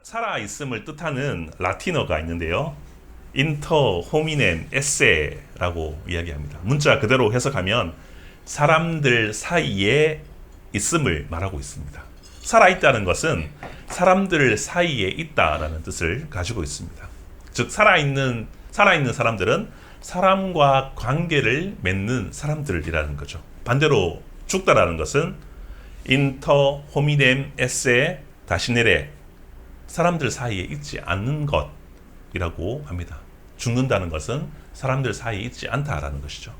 살아있음을 뜻하는 라틴어가 있는데요. 인터 호미넴 에세라고 이야기합니다. 문자 그대로 해석하면 사람들 사이에 있음을 말하고 있습니다. 살아있다는 것은 사람들 사이에 있다라는 뜻을 가지고 있습니다. 즉 살아있는 사람들은 사람과 관계를 맺는 사람들이라는 거죠. 반대로 죽다라는 것은 인터 호미넴 에세 다시네레 사람들 사이에 있지 않는 것이라고 합니다. 죽는다는 것은 사람들 사이에 있지 않다라는 것이죠.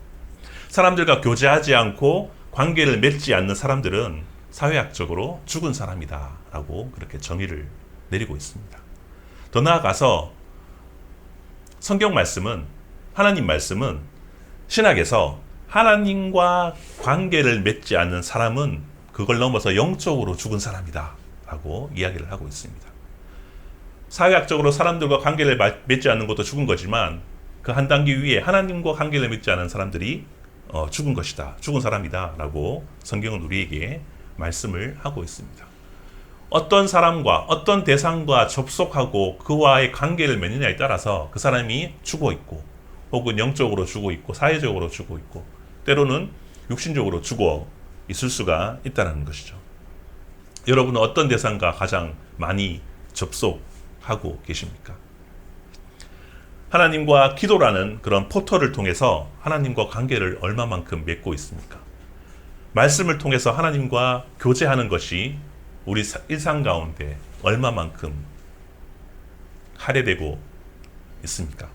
사람들과 교제하지 않고 관계를 맺지 않는 사람들은 사회학적으로 죽은 사람이다 라고 그렇게 정의를 내리고 있습니다. 더 나아가서 성경 말씀은, 하나님 말씀은 신학에서 하나님과 관계를 맺지 않는 사람은 그걸 넘어서 영적으로 죽은 사람이다 라고 이야기를 하고 있습니다. 사회학적으로 사람들과 관계를 맺지 않는 것도 죽은 거지만 그 한 단계 위에 하나님과 관계를 맺지 않은 사람들이 죽은 것이다, 죽은 사람이다 라고 성경은 우리에게 말씀을 하고 있습니다. 어떤 사람과 어떤 대상과 접속하고 그와의 관계를 맺느냐에 따라서 그 사람이 죽어 있고 혹은 영적으로 죽어 있고 사회적으로 죽어 있고 때로는 육신적으로 죽어 있을 수가 있다는 것이죠. 여러분은 어떤 대상과 가장 많이 접속하고 계십니까? 하나님과 기도라는 그런 포털을 통해서 하나님과 관계를 얼마만큼 맺고 있습니까? 말씀을 통해서 하나님과 교제하는 것이 우리 일상 가운데 얼마만큼 할애되고 있습니까?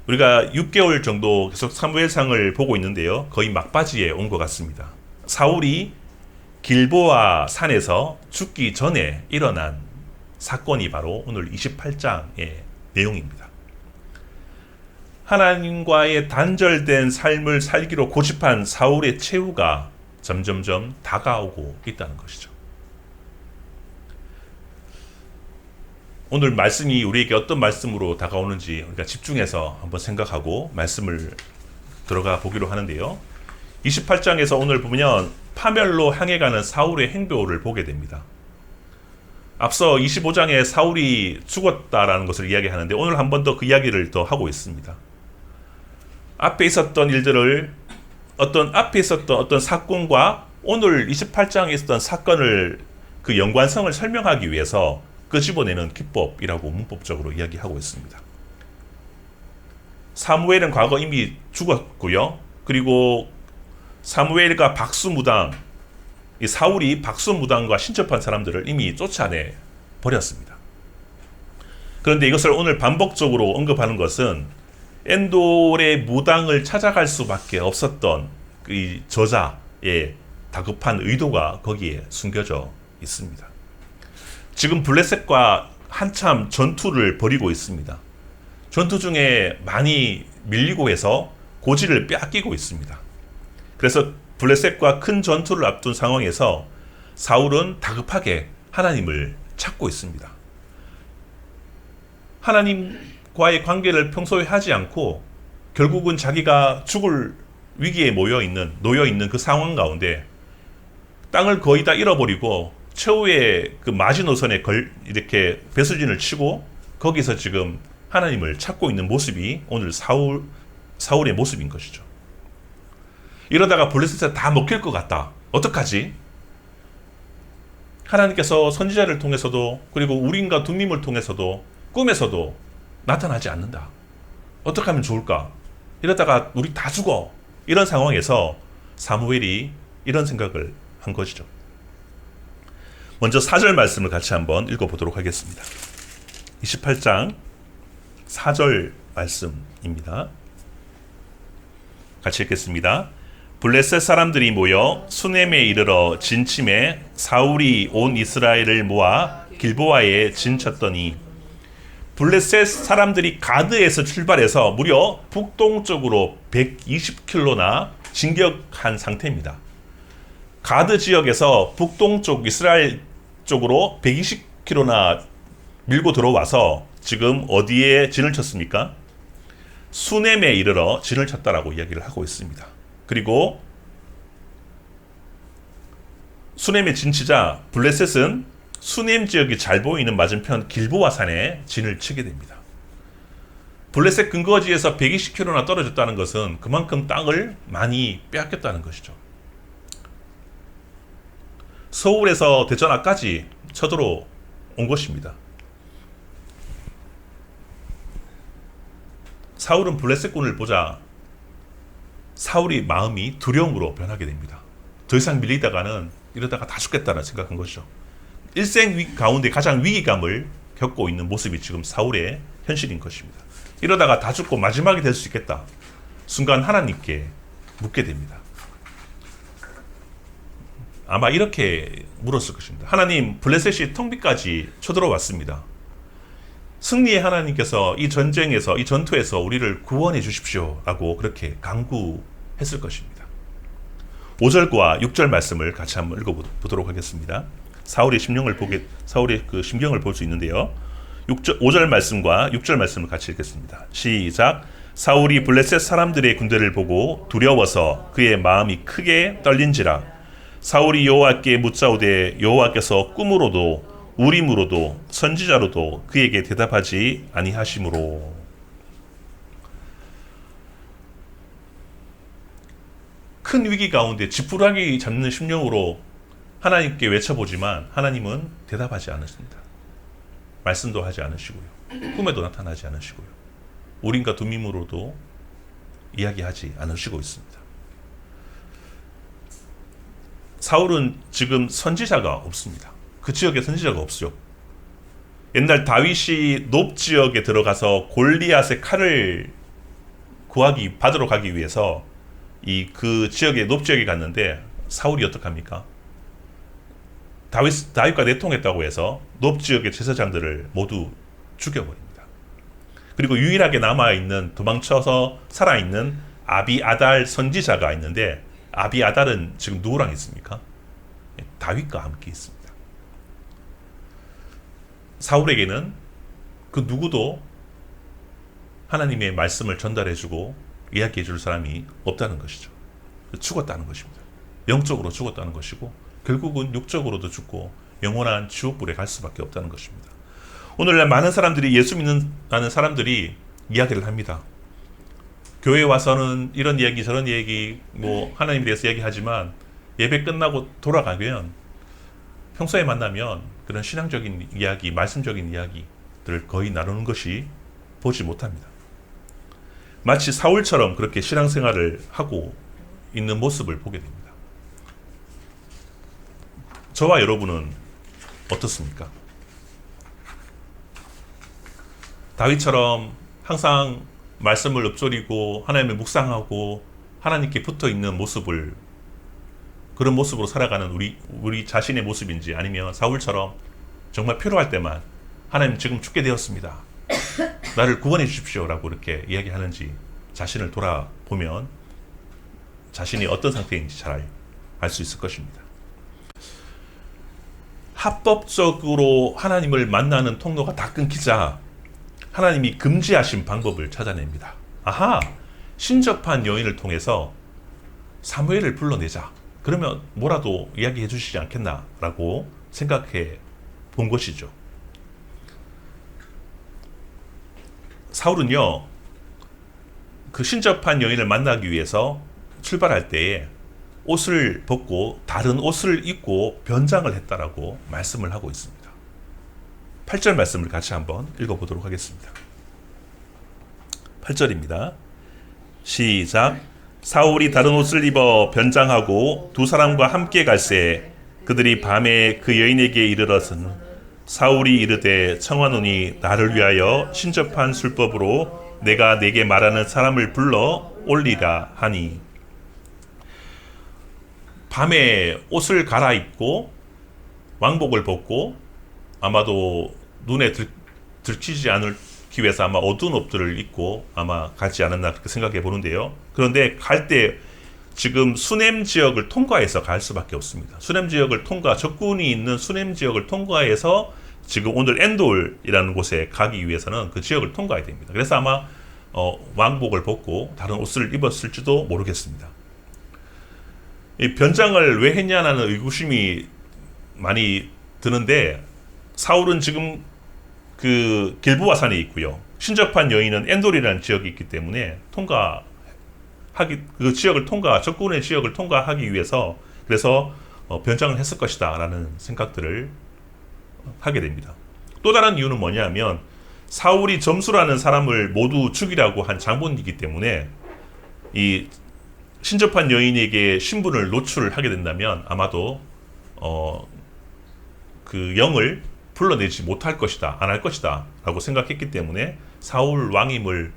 우리가 6개월 정도 계속 사무엘상을 보고 있는데요. 거의 막바지에 온 것 같습니다. 사울이 길보아 산에서 죽기 전에 일어난 사건이 바로 오늘 28장의 내용입니다. 하나님과의 단절된 삶을 살기로 고집한 사울의 최후가 점점점 다가오고 있다는 것이죠. 오늘 말씀이 우리에게 어떤 말씀으로 다가오는지 우리가 집중해서 한번 생각하고 말씀을 들어가 보기로 하는데요. 28장에서 오늘 보면 파멸로 향해 가는 사울의 행보를 보게 됩니다. 앞서 25장에 사울이 죽었다라는 것을 이야기하는데 오늘 한 번 더 그 이야기를 더 하고 있습니다. 앞에 있었던 일들을 앞에 있었던 어떤 사건과 오늘 28장에 있었던 사건을 그 연관성을 설명하기 위해서 끄집어내는 기법이라고 문법적으로 이야기하고 있습니다. 사무엘은 과거 이미 죽었고요. 그리고 사무엘과 박수무당, 이 사울이 박수무당과 신접한 사람들을 이미 쫓아내 버렸습니다. 그런데 이것을 오늘 반복적으로 언급하는 것은 엔돌의 무당을 찾아갈 수밖에 없었던 이 저자의 다급한 의도가 거기에 숨겨져 있습니다. 지금 블레셋과 한참 전투를 벌이고 있습니다. 전투 중에 많이 밀리고 해서 고지를 빼앗기고 있습니다. 그래서 블레셋과 큰 전투를 앞둔 상황에서 사울은 다급하게 하나님을 찾고 있습니다. 하나님과의 관계를 평소에 하지 않고 결국은 자기가 죽을 위기에 놓여 있는 그 상황 가운데 땅을 거의 다 잃어버리고 최후의 그 마지노선에 이렇게 배수진을 치고 거기서 지금 하나님을 찾고 있는 모습이 오늘 사울의 모습인 것이죠. 이러다가 블레셋에 다 먹힐 것 같다. 어떡하지? 하나님께서 선지자를 통해서도 그리고 우림과 둠밈을 통해서도 꿈에서도 나타나지 않는다. 어떻게 하면 좋을까? 이러다가 우리 다 죽어. 이런 상황에서 사무엘이 이런 생각을 한 것이죠. 먼저 4절 말씀을 같이 한번 읽어보도록 하겠습니다. 28장 4절 말씀입니다. 같이 읽겠습니다. 블레셋 사람들이 모여 수넴에 이르러 진침해 사울이 온 이스라엘을 모아 길보아에 진쳤더니 블레셋 사람들이 가드에서 출발해서 무려 북동쪽으로 120km나 진격한 상태입니다. 가드 지역에서 북동쪽 이스라엘 쪽으로 120km나 밀고 들어와서 지금 어디에 진을 쳤습니까? 수넴에 이르러 진을 쳤다라고 이야기를 하고 있습니다. 그리고 수넴에 진치자 블레셋은 수넴 지역이 잘 보이는 맞은편 길보아 산에 진을 치게 됩니다. 블레셋 근거지에서 120km나 떨어졌다는 것은 그만큼 땅을 많이 빼앗겼다는 것이죠. 서울에서 대전 앞까지 쳐들어 온 것입니다. 사울은 블레셋군을 보자 사울의 마음이 두려움으로 변하게 됩니다. 더 이상 밀리다가는 이러다가 다 죽겠다는 생각한 것이죠. 일생 가운데 가장 위기감을 겪고 있는 모습이 지금 사울의 현실인 것입니다. 이러다가 다 죽고 마지막이 될 수 있겠다. 순간 하나님께 묻게 됩니다. 아마 이렇게 물었을 것입니다. 하나님, 블레셋이 텅비까지 쳐들어왔습니다. 승리의 하나님께서 이 전쟁에서, 이 전투에서 우리를 구원해 주십시오 라고 그렇게 간구했을 것입니다. 5절과 6절 말씀을 같이 한번 읽어보도록 하겠습니다. 사울의 심령을 볼 수 있는데요. 5절 말씀과 6절 말씀을 같이 읽겠습니다. 시작. 사울이 블레셋 사람들의 군대를 보고 두려워서 그의 마음이 크게 떨린지라. 사울이 여호와께 묻자오되 여호와께서 꿈으로도 우림으로도 선지자로도 그에게 대답하지 아니하시므로. 큰 위기 가운데 지푸라기 잡는 심령으로 하나님께 외쳐보지만 하나님은 대답하지 않으십니다. 말씀도 하지 않으시고요. 꿈에도 나타나지 않으시고요. 우림과 두밈으로도 이야기하지 않으시고 있습니다. 사울은 지금 선지자가 없습니다. 그 지역에 선지자가 없죠. 옛날 다윗이 높 지역에 들어가서 골리앗의 칼을 받으러 가기 위해서 그 지역에 높 지역에 갔는데 사울이 어떡합니까? 다윗과 내통했다고 해서 높 지역의 제사장들을 모두 죽여버립니다. 그리고 유일하게 남아있는 도망쳐서 살아있는 아비아달 선지자가 있는데 아비아달은 지금 누구랑 있습니까? 다윗과 함께 있습니다. 사울에게는 그 누구도 하나님의 말씀을 전달해주고 이야기해줄 사람이 없다는 것이죠. 죽었다는 것입니다. 영적으로 죽었다는 것이고 결국은 육적으로도 죽고 영원한 지옥불에 갈 수밖에 없다는 것입니다. 오늘날 많은 사람들이 예수 믿는 사람들이 이야기를 합니다. 교회 와서는 이런 이야기 저런 이야기 하나님에 대해서 이야기하지만 예배 끝나고 돌아가면 평소에 만나면 그런 신앙적인 이야기, 말씀적인 이야기들을 거의 나누는 것이 보지 못합니다. 마치 사울처럼 그렇게 신앙생활을 하고 있는 모습을 보게 됩니다. 저와 여러분은 어떻습니까? 다윗처럼 항상 말씀을 읊조리고 하나님을 묵상하고 하나님께 붙어있는 모습을 그런 모습으로 살아가는 우리 자신의 모습인지 아니면 사울처럼 정말 필요할 때만 하나님 지금 죽게 되었습니다. 나를 구원해 주십시오 라고 이렇게 이야기하는지 자신을 돌아보면 자신이 어떤 상태인지 잘 알 수 있을 것입니다. 합법적으로 하나님을 만나는 통로가 다 끊기자 하나님이 금지하신 방법을 찾아냅니다. 아하! 신접한 여인을 통해서 사무엘을 불러내자. 그러면 뭐라도 이야기해 주시지 않겠나 라고 생각해 본 것이죠. 사울은요, 그 신접한 여인을 만나기 위해서 출발할 때에 옷을 벗고 다른 옷을 입고 변장을 했다라고 말씀을 하고 있습니다. 8절 말씀을 같이 한번 읽어보도록 하겠습니다. 8절입니다. 시작. 사울이 다른 옷을 입어 변장하고 두 사람과 함께 갈새 그들이 밤에 그 여인에게 이르러서는 사울이 이르되 청하노니 나를 위하여 신접한 술법으로 내가 네게 말하는 사람을 불러 올리라 하니. 밤에 옷을 갈아입고 왕복을 벗고 아마도 눈에 들키지 않기 위해서 아마 어두운 옷들을 입고 아마 가지 않았나 그렇게 생각해 보는데요. 그런데 갈 때 지금 수넴 지역을 통과해서 갈 수밖에 없습니다. 수넴 지역을 적군이 있는 수넴 지역을 통과해서 지금 오늘 엔돌이라는 곳에 가기 위해서는 그 지역을 통과해야 됩니다. 그래서 아마 왕복을 벗고 다른 옷을 입었을지도 모르겠습니다. 이 변장을 왜 했냐는 의구심이 많이 드는데, 사울은 지금 그 길보아 산에 있고요. 신접한 여인은 엔돌이라는 지역이 있기 때문에 그 지역을 적군의 지역을 통과하기 위해서 그래서 변장을 했을 것이다라는 생각들을 하게 됩니다. 또 다른 이유는 뭐냐면 사울이 점수라는 사람을 모두 죽이라고 한 장본이기 때문에 이 신접한 여인에게 신분을 노출하게 된다면 아마도 그 영을 불러내지 못할 것이다, 안 할 것이다 라고 생각했기 때문에 사울 왕임을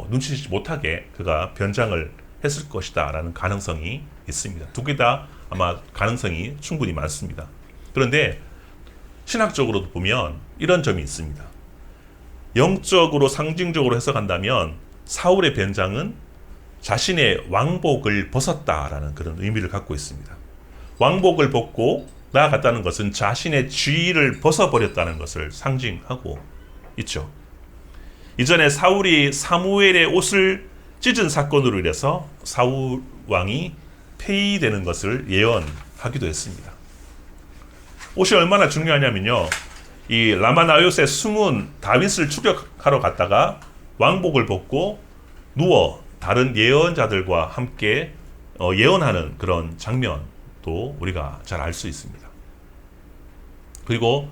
눈치채지 못하게 그가 변장을 했을 것이다 라는 가능성이 있습니다. 두 개 다 아마 가능성이 충분히 많습니다. 그런데 신학적으로도 보면 이런 점이 있습니다. 영적으로 상징적으로 해석한다면 사울의 변장은 자신의 왕복을 벗었다라는 그런 의미를 갖고 있습니다. 왕복을 벗고 나아갔다는 것은 자신의 지위를 벗어버렸다는 것을 상징하고 있죠. 이전에 사울이 사무엘의 옷을 찢은 사건으로 인해서 사울 왕이 폐위되는 것을 예언하기도 했습니다. 옷이 얼마나 중요하냐면요, 이 라마나요스의 숨은 다윗을 추격하러 갔다가 왕복을 벗고 누워 다른 예언자들과 함께 예언하는 그런 장면도 우리가 잘 알 수 있습니다. 그리고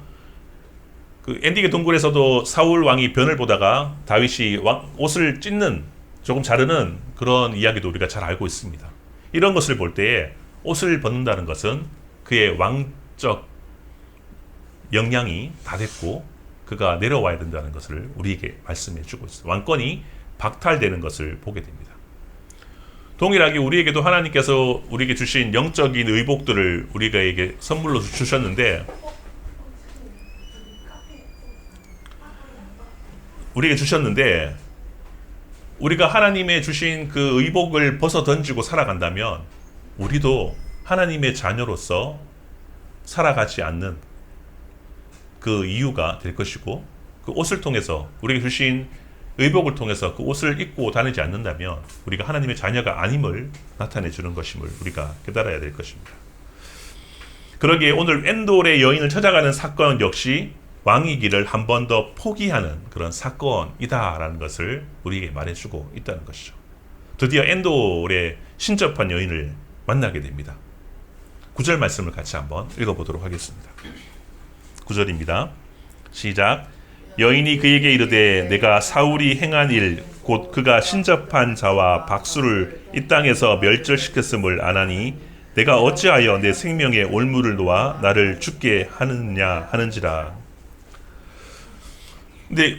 그 엔딩의 동굴에서도 사울 왕이 변을 보다가 다윗이 옷을 찢는, 조금 자르는 그런 이야기도 우리가 잘 알고 있습니다. 이런 것을 볼 때에 옷을 벗는다는 것은 그의 왕적 역량이 다 됐고 그가 내려와야 된다는 것을 우리에게 말씀해 주고 있습니다. 왕권이 박탈되는 것을 보게 됩니다. 동일하게 우리에게도 하나님께서 우리에게 주신 영적인 의복들을 우리에게 선물로 주셨는데, 우리가 하나님의 주신 그 의복을 벗어 던지고 살아간다면 우리도 하나님의 자녀로서 살아가지 않는 그 이유가 될 것이고, 그 옷을 통해서 우리에게 주신 의복을 통해서 그 옷을 입고 다니지 않는다면 우리가 하나님의 자녀가 아님을 나타내 주는 것임을 우리가 깨달아야 될 것입니다. 그러기에 오늘 엔돌의 여인을 찾아가는 사건 역시 왕의 길을 한 번 더 포기하는 그런 사건이다라는 것을 우리에게 말해주고 있다는 것이죠. 드디어 엔돌의 신접한 여인을 만나게 됩니다. 9절 말씀을 같이 한번 읽어보도록 하겠습니다. 9절입니다. 시작. 여인이 그에게 이르되 내가 사울이 행한 일 곧 그가 신접한 자와 박수를 이 땅에서 멸절시켰음을 아나니 내가 어찌하여 내 생명의 올무를 놓아 나를 죽게 하느냐 하는지라. 근데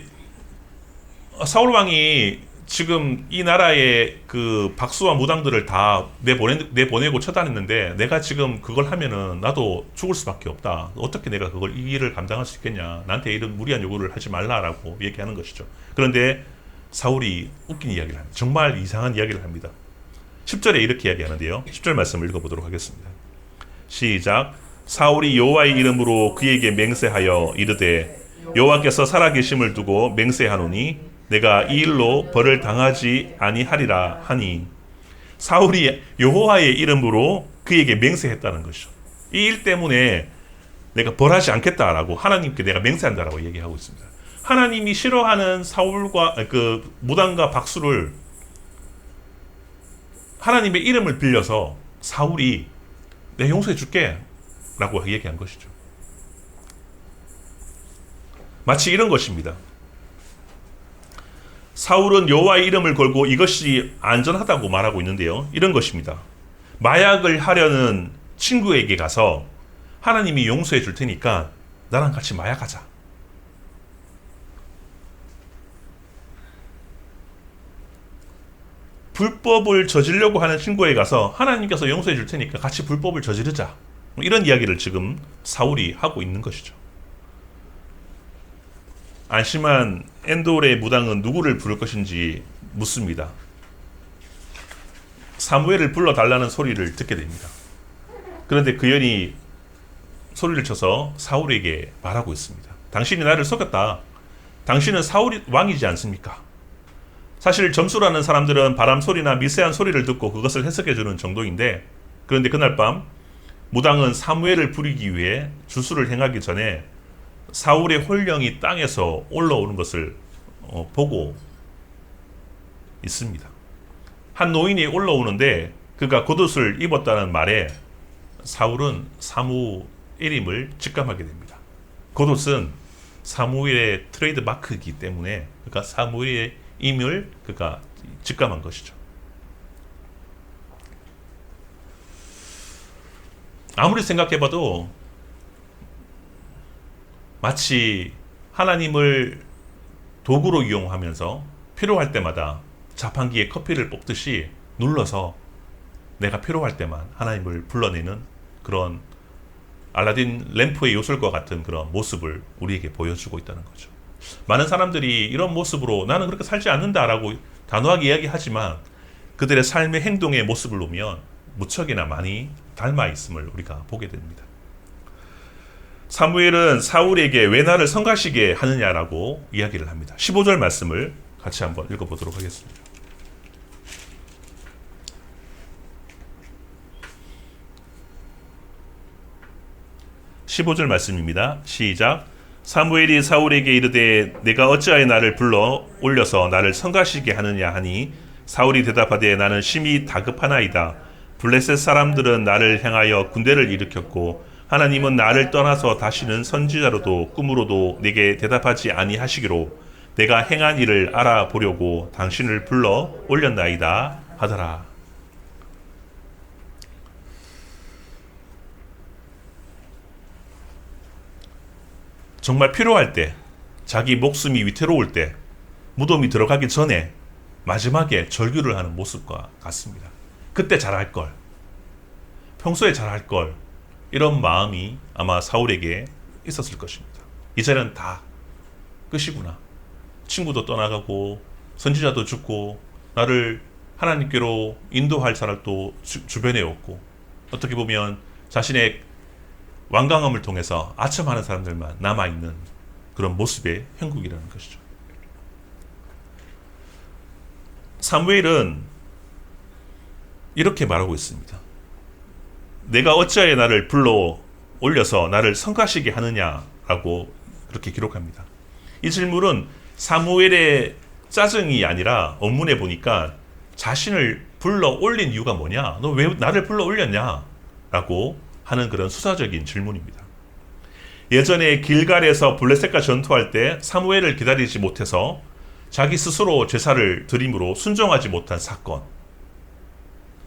사울 왕이 지금 이 나라의 그 박수와 무당들을 다 내보내고 처단했는데 내가 지금 그걸 하면은 나도 죽을 수밖에 없다. 어떻게 내가 그걸 이 일을 감당할 수 있겠냐. 나한테 이런 무리한 요구를 하지 말라라고 얘기하는 것이죠. 그런데 사울이 웃긴 이야기를 합니다. 정말 이상한 이야기를 합니다. 10절에 이렇게 이야기하는데요. 10절 말씀을 읽어보도록 하겠습니다. 시작. 사울이 여호와의 이름으로 그에게 맹세하여 이르되 여호와께서 살아계심을 두고 맹세하노니 내가 이 일로 벌을 당하지 아니하리라 하니, 사울이 여호와의 이름으로 그에게 맹세했다는 것이죠. 이 일 때문에 내가 벌하지 않겠다라고 하나님께 내가 맹세한다라고 얘기하고 있습니다. 하나님이 싫어하는 사울과 그 무당과 박수를 하나님의 이름을 빌려서 사울이 내가 용서해 줄게 라고 얘기한 것이죠. 마치 이런 것입니다. 사울은 여호와의 이름을 걸고 이것이 안전하다고 말하고 있는데요. 이런 것입니다. 마약을 하려는 친구에게 가서 하나님이 용서해 줄 테니까 나랑 같이 마약하자. 불법을 저지르려고 하는 친구에게 가서 하나님께서 용서해 줄 테니까 같이 불법을 저지르자. 이런 이야기를 지금 사울이 하고 있는 것이죠. 안심한 엔돌의 무당은 누구를 부를 것인지 묻습니다. 사무엘을 불러달라는 소리를 듣게 됩니다. 그런데 그 여인이 소리를 쳐서 사울에게 말하고 있습니다. 당신이 나를 속였다. 당신은 사울이 왕이지 않습니까? 사실 점수라는 사람들은 바람 소리나 미세한 소리를 듣고 그것을 해석해 주는 정도인데, 그런데 그날 밤 무당은 사무엘을 부리기 위해 주수를 행하기 전에 사울의 홀령이 땅에서 올라오는 것을 보고 있습니다. 한 노인이 올라오는데 그가 겉옷을 입었다는 말에 사울은 사무엘임을 직감하게 됩니다. 겉옷은 사무엘의 트레이드 마크이기 때문에 그가 사무엘의 임을 그가 직감한 것이죠. 아무리 생각해봐도 마치 하나님을 도구로 이용하면서 필요할 때마다 자판기에 커피를 뽑듯이 눌러서 내가 필요할 때만 하나님을 불러내는 그런 알라딘 램프의 요술과 같은 그런 모습을 우리에게 보여주고 있다는 거죠. 많은 사람들이 이런 모습으로 나는 그렇게 살지 않는다라고 단호하게 이야기하지만 그들의 삶의 행동의 모습을 보면 무척이나 많이 닮아 있음을 우리가 보게 됩니다. 사무엘은 사울에게 왜 나를 성가시게 하느냐라고 이야기를 합니다. 15절 말씀을 같이 한번 읽어보도록 하겠습니다. 15절 말씀입니다. 시작. 사무엘이 사울에게 이르되 내가 어찌하여 나를 불러 올려서 나를 성가시게 하느냐 하니 사울이 대답하되 나는 심히 다급하나이다. 블레셋 사람들은 나를 향하여 군대를 일으켰고 하나님은 나를 떠나서 다시는 선지자로도 꿈으로도 내게 대답하지 아니하시기로 내가 행한 일을 알아보려고 당신을 불러 올렸나이다 하더라. 정말 필요할 때, 자기 목숨이 위태로울 때, 무덤이 들어가기 전에 마지막에 절규를 하는 모습과 같습니다. 그때 잘할 걸, 평소에 잘할 걸, 이런 마음이 아마 사울에게 있었을 것입니다. 이제는 다 끝이구나. 친구도 떠나가고 선지자도 죽고 나를 하나님께로 인도할 사람도 주변에 없고 어떻게 보면 자신의 완강함을 통해서 아첨하는 사람들만 남아있는 그런 모습의 형국이라는 것이죠. 사무엘은 이렇게 말하고 있습니다. 내가 어찌하여 나를 불러 올려서 나를 성가시게 하느냐라고 그렇게 기록합니다. 이 질문은 사무엘의 짜증이 아니라 원문에 보니까 자신을 불러 올린 이유가 뭐냐? 너 왜 나를 불러 올렸냐? 라고 하는 그런 수사적인 질문입니다. 예전에 길갈에서 블레셋과 전투할 때 사무엘을 기다리지 못해서 자기 스스로 제사를 드림으로 순종하지 못한 사건.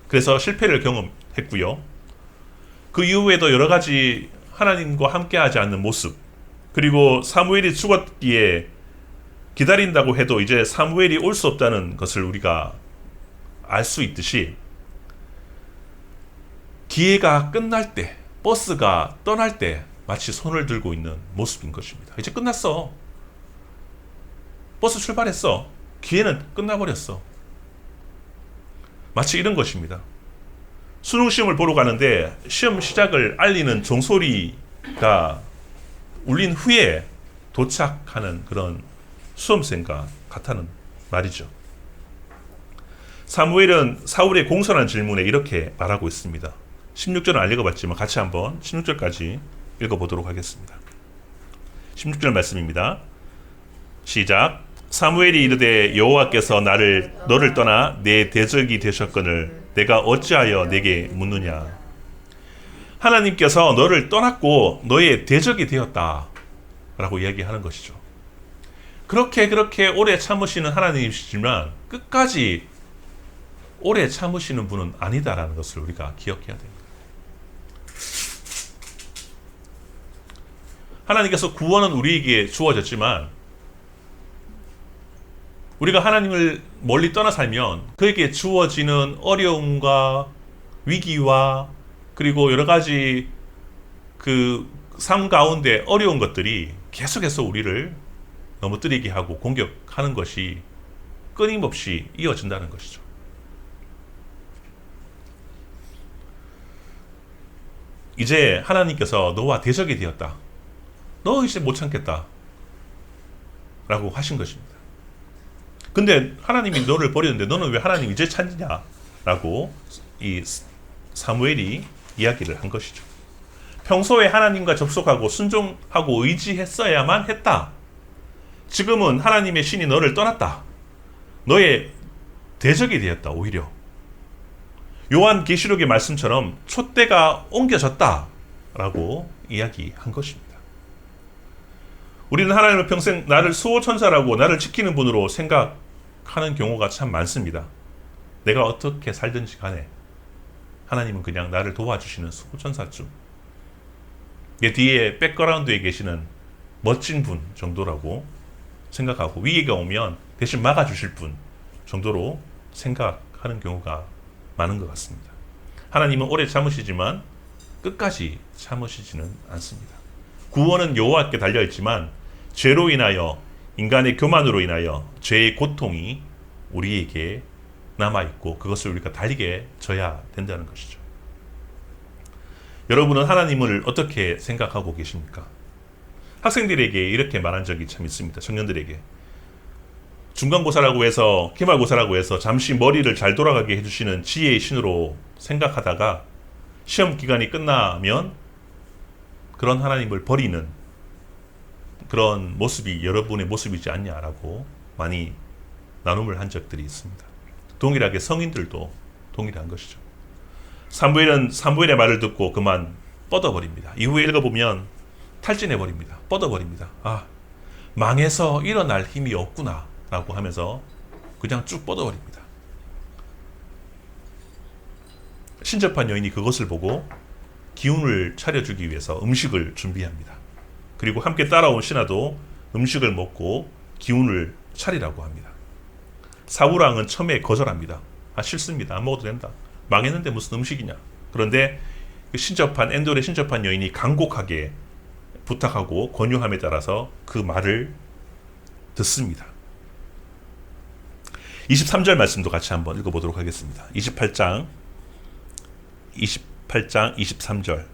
그래서 실패를 경험했고요. 그 이후에도 여러 가지 하나님과 함께하지 않는 모습, 그리고 사무엘이 죽었기에 기다린다고 해도 이제 사무엘이 올 수 없다는 것을 우리가 알 수 있듯이 기회가 끝날 때, 버스가 떠날 때 마치 손을 들고 있는 모습인 것입니다. 이제 끝났어. 버스 출발했어. 기회는 끝나버렸어. 마치 이런 것입니다. 수능 시험을 보러 가는데 시험 시작을 알리는 종소리가 울린 후에 도착하는 그런 수험생과 같다는 말이죠. 사무엘은 사울의 공손한 질문에 이렇게 말하고 있습니다. 16절은 안 읽어봤지만 같이 한번 16절까지 읽어보도록 하겠습니다. 16절 말씀입니다. 시작. 사무엘이 이르되 여호와께서 너를 떠나 내 대적이 되셨거늘 내가 어찌하여 내게 묻느냐. 하나님께서 너를 떠났고 너의 대적이 되었다 라고 이야기하는 것이죠. 그렇게 오래 참으시는 하나님이시지만 끝까지 오래 참으시는 분은 아니다라는 것을 우리가 기억해야 됩니다. 하나님께서 구원은 우리에게 주어졌지만 우리가 하나님을 멀리 떠나 살면 그에게 주어지는 어려움과 위기와 그리고 여러 가지 그 삶 가운데 어려운 것들이 계속해서 우리를 넘어뜨리게 하고 공격하는 것이 끊임없이 이어진다는 것이죠. 이제 하나님께서 너와 대적이 되었다. 너 이제 못 참겠다. 라고 하신 것입니다. 근데 하나님이 너를 버리는데 너는 왜 하나님 이제 찾느냐? 라고 이 사무엘이 이야기를 한 것이죠. 평소에 하나님과 접속하고 순종하고 의지했어야만 했다. 지금은 하나님의 신이 너를 떠났다. 너의 대적이 되었다. 오히려 요한 계시록의 말씀처럼 촛대가 옮겨졌다 라고 이야기한 것입니다. 우리는 하나님을 평생 나를 수호천사라고 나를 지키는 분으로 생각하는 경우가 참 많습니다. 내가 어떻게 살든지 간에 하나님은 그냥 나를 도와주시는 수호천사쯤, 내 뒤에 백그라운드에 계시는 멋진 분 정도라고 생각하고 위기가 오면 대신 막아주실 분 정도로 생각하는 경우가 많은 것 같습니다. 하나님은 오래 참으시지만 끝까지 참으시지는 않습니다. 구원은 여호와께 달려있지만 죄로 인하여, 인간의 교만으로 인하여 죄의 고통이 우리에게 남아있고 그것을 우리가 달게 져야 된다는 것이죠. 여러분은 하나님을 어떻게 생각하고 계십니까? 학생들에게 이렇게 말한 적이 참 있습니다. 청년들에게. 중간고사라고 해서, 기말고사라고 해서 잠시 머리를 잘 돌아가게 해주시는 지혜의 신으로 생각하다가 시험 기간이 끝나면 그런 하나님을 버리는 그런 모습이 여러분의 모습이지 않냐라고 많이 나눔을 한 적들이 있습니다. 동일하게 성인들도 동일한 것이죠. 사무엘은 사무엘의 말을 듣고 그만 뻗어버립니다. 이후에 읽어보면 탈진해버립니다. 뻗어버립니다. 아, 망해서 일어날 힘이 없구나 라고 하면서 그냥 쭉 뻗어버립니다. 신접한 여인이 그것을 보고 기운을 차려주기 위해서 음식을 준비합니다. 그리고 함께 따라온 신하도 음식을 먹고 기운을 차리라고 합니다. 사울왕은 처음에 거절합니다. 아, 싫습니다. 안 먹어도 된다. 망했는데 무슨 음식이냐. 그런데 엔돌의 신접한 여인이 간곡하게 부탁하고 권유함에 따라서 그 말을 듣습니다. 23절 말씀도 같이 한번 읽어보도록 하겠습니다. 28장 23절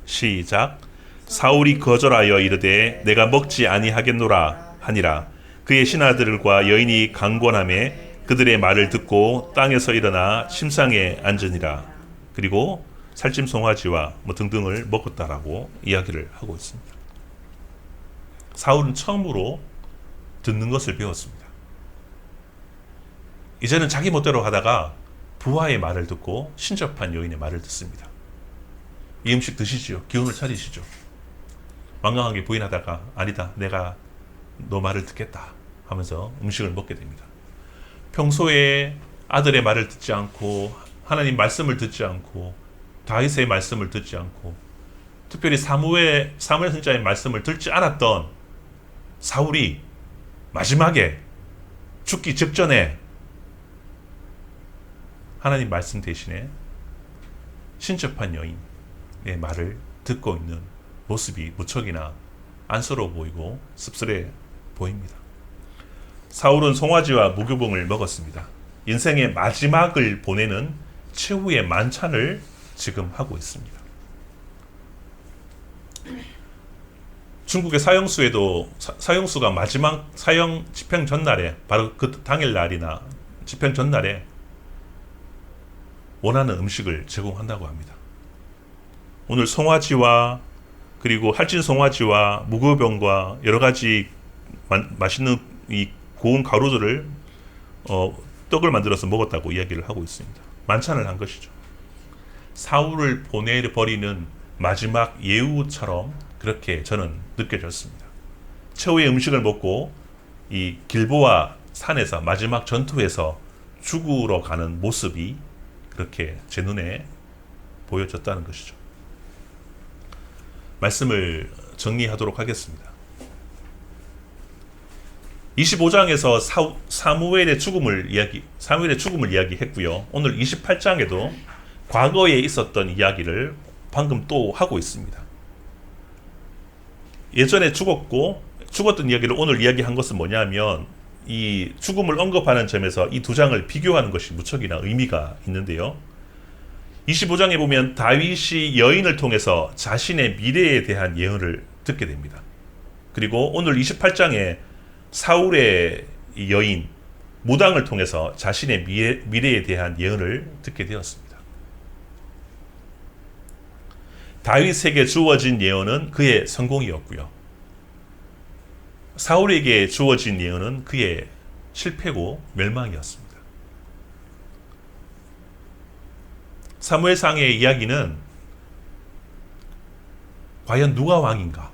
시작. 사울이 거절하여 이르되 내가 먹지 아니하겠노라 하니라. 그의 신하들과 여인이 강권하매 그들의 말을 듣고 땅에서 일어나 침상에 앉으니라. 그리고 살찜 송아지와 등등을 먹었다라고 이야기를 하고 있습니다. 사울은 처음으로 듣는 것을 배웠습니다. 이제는 자기 멋대로 하다가 부하의 말을 듣고 신접한 여인의 말을 듣습니다. 이 음식 드시지요. 기운을 차리시죠. 완강하게 부인하다가 아니다, 내가 너 말을 듣겠다 하면서 음식을 먹게 됩니다. 평소에 아들의 말을 듣지 않고 하나님 말씀을 듣지 않고 다윗의 말씀을 듣지 않고 특별히 사무엘 선지자의 말씀을 듣지 않았던 사울이 마지막에 죽기 직전에 하나님 말씀 대신에 신접한 여인의 말을 듣고 있는 모습이 무척이나 안쓰러워 보이고 씁쓸해 보입니다. 사울은 송아지와 무교봉을 먹었습니다. 인생의 마지막을 보내는 최후의 만찬을 지금 하고 있습니다. 중국의 사형수에도 사형수가 마지막 사형 집행 전날에, 바로 그 당일 날이나 집행 전날에 원하는 음식을 제공한다고 합니다. 오늘 송아지와 그리고 할진 송아지와 무교병과 여러 가지 맛있는 이 고운 가루들을 떡을 만들어서 먹었다고 이야기를 하고 있습니다. 만찬을 한 것이죠. 사울을 보내버리는 마지막 예우처럼 그렇게 저는 느껴졌습니다. 최후의 음식을 먹고 이 길보아 산에서 마지막 전투에서 죽으러 가는 모습이 그렇게 제 눈에 보여졌다는 것이죠. 말씀을 정리하도록 하겠습니다. 25장에서 사무엘의 죽음을 이야기했고요. 오늘 28장에도 과거에 있었던 이야기를 방금 또 하고 있습니다. 예전에 죽었던 이야기를 오늘 이야기한 것은 뭐냐면 이 죽음을 언급하는 점에서 이 두 장을 비교하는 것이 무척이나 의미가 있는데요. 25장에 보면 다윗이 여인을 통해서 자신의 미래에 대한 예언을 듣게 됩니다. 그리고 오늘 28장에 사울의 여인, 무당을 통해서 자신의 미래에 대한 예언을 듣게 되었습니다. 다윗에게 주어진 예언은 그의 성공이었고요. 사울에게 주어진 예언은 그의 실패고 멸망이었습니다. 사무엘상의 이야기는 과연 누가 왕인가?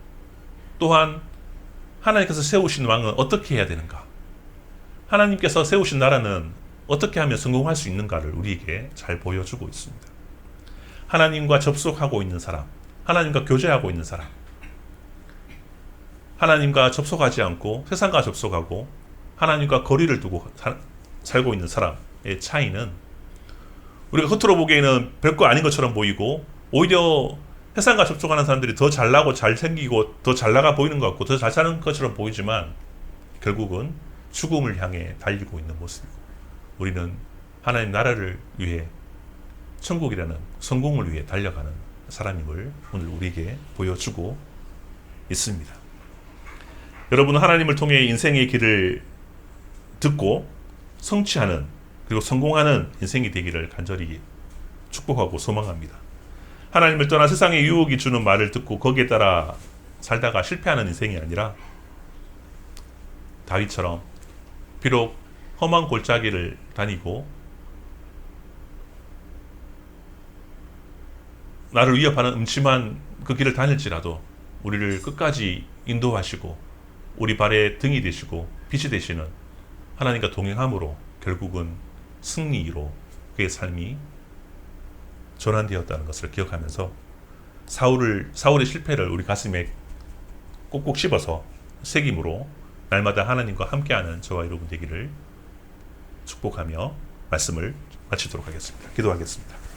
또한 하나님께서 세우신 왕은 어떻게 해야 되는가? 하나님께서 세우신 나라는 어떻게 하면 성공할 수 있는가를 우리에게 잘 보여주고 있습니다. 하나님과 접속하고 있는 사람, 하나님과 교제하고 있는 사람, 하나님과 접속하지 않고 세상과 접속하고 하나님과 거리를 두고 살고 있는 사람의 차이는 우리가 겉으로 보기에는 별거 아닌 것처럼 보이고 오히려 세상과 접촉하는 사람들이 더 잘나고 잘생기고 더 잘나가 보이는 것 같고 더 잘 사는 것처럼 보이지만 결국은 죽음을 향해 달리고 있는 모습이고 우리는 하나님 나라를 위해 천국이라는 성공을 위해 달려가는 사람임을 오늘 우리에게 보여주고 있습니다. 여러분은 하나님을 통해 인생의 길을 듣고 성취하는 그리고 성공하는 인생이 되기를 간절히 축복하고 소망합니다. 하나님을 떠나 세상의 유혹이 주는 말을 듣고 거기에 따라 살다가 실패하는 인생이 아니라 다윗처럼 비록 험한 골짜기를 다니고 나를 위협하는 음침한 그 길을 다닐지라도 우리를 끝까지 인도하시고 우리 발의 등이 되시고 빛이 되시는 하나님과 동행함으로 결국은 승리로 그의 삶이 전환되었다는 것을 기억하면서 사울의 실패를 우리 가슴에 꼭꼭 씹어서 새김으로 날마다 하나님과 함께하는 저와 여러분 되기를 축복하며 말씀을 마치도록 하겠습니다. 기도하겠습니다.